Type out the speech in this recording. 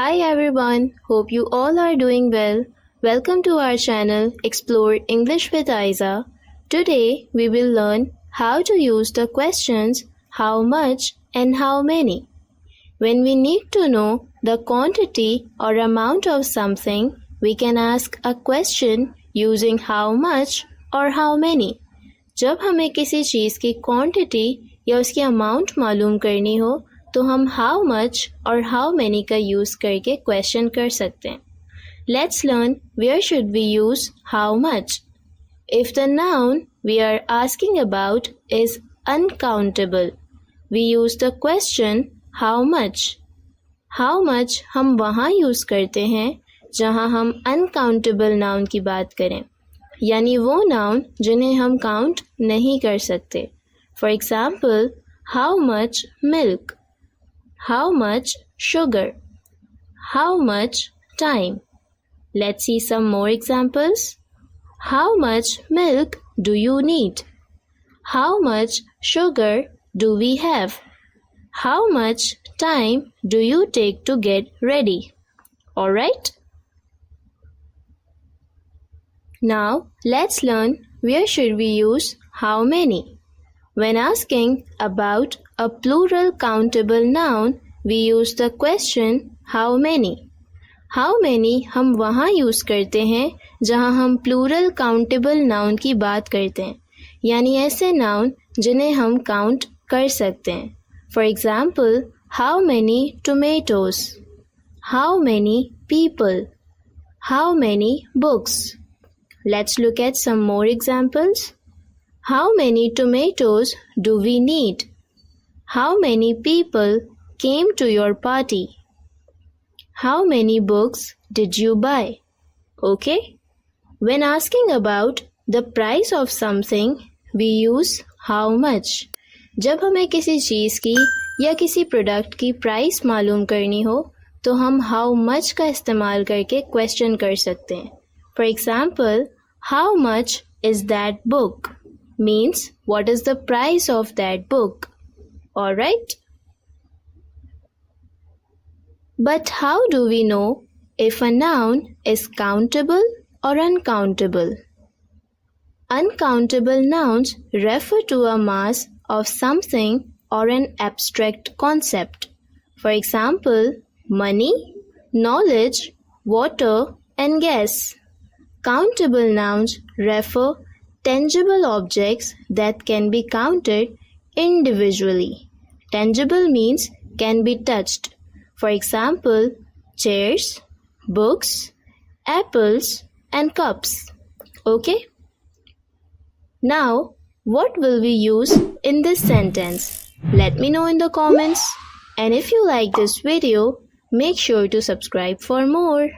Hi everyone, hope you all are doing well. Welcome to our channel Explore English with Aiza. Today we will learn how to use the questions how much and how many. When we need to know the quantity or amount of something, we can ask a question using how much or how many. जब हमें किसी चीज़ की quantity या उसकी amount मालूम करनी हो तो हम हाउ मच और हाउ मैनी का यूज़ करके क्वेश्चन कर सकते हैं. Let's learn where should we use how much. If the noun we are asking about is uncountable, we use the question how much. How much हम वहाँ use करते हैं जहाँ हम अनकाउंटेबल नाउन की बात करें, यानी वो नाउन जिन्हें हम काउंट नहीं कर सकते. For example, how much milk, how much sugar, how much time. Let's see some more examples. How much milk do you need? How much sugar do we have? How much time do you take to get ready? Alright? Now let's learn where should we use how many. When asking about a plural countable noun, we use the question how many. How many हम वहाँ use करते हैं जहाँ हम plural countable noun की बात करते हैं, यानी ऐसे noun जिन्हें हम count कर सकते हैं. For example, how many tomatoes, how many people, how many books. Let's look at some more examples. How many tomatoes do we need? How many people came to your party? How many books did you buy? Okay? When asking about the price of something, we use how much. जब हमें किसी चीज़ की या किसी product की price मालूम करनी हो तो हम how much का इस्तेमाल करके क्वेश्चन कर सकते हैं. For example, how much is that book? Means what is the price of that book? Alright? But how do we know if a noun is countable or uncountable? Uncountable nouns refer to a mass of something or an abstract concept. For example, money, knowledge, water, and gas. Countable nouns refer tangible objects that can be counted individually. Tangible means can be touched. For example, chairs, books, apples, and cups. Okay? Now, what will we use in this sentence? Let me know in the comments. And if you like this video, make sure to subscribe for more.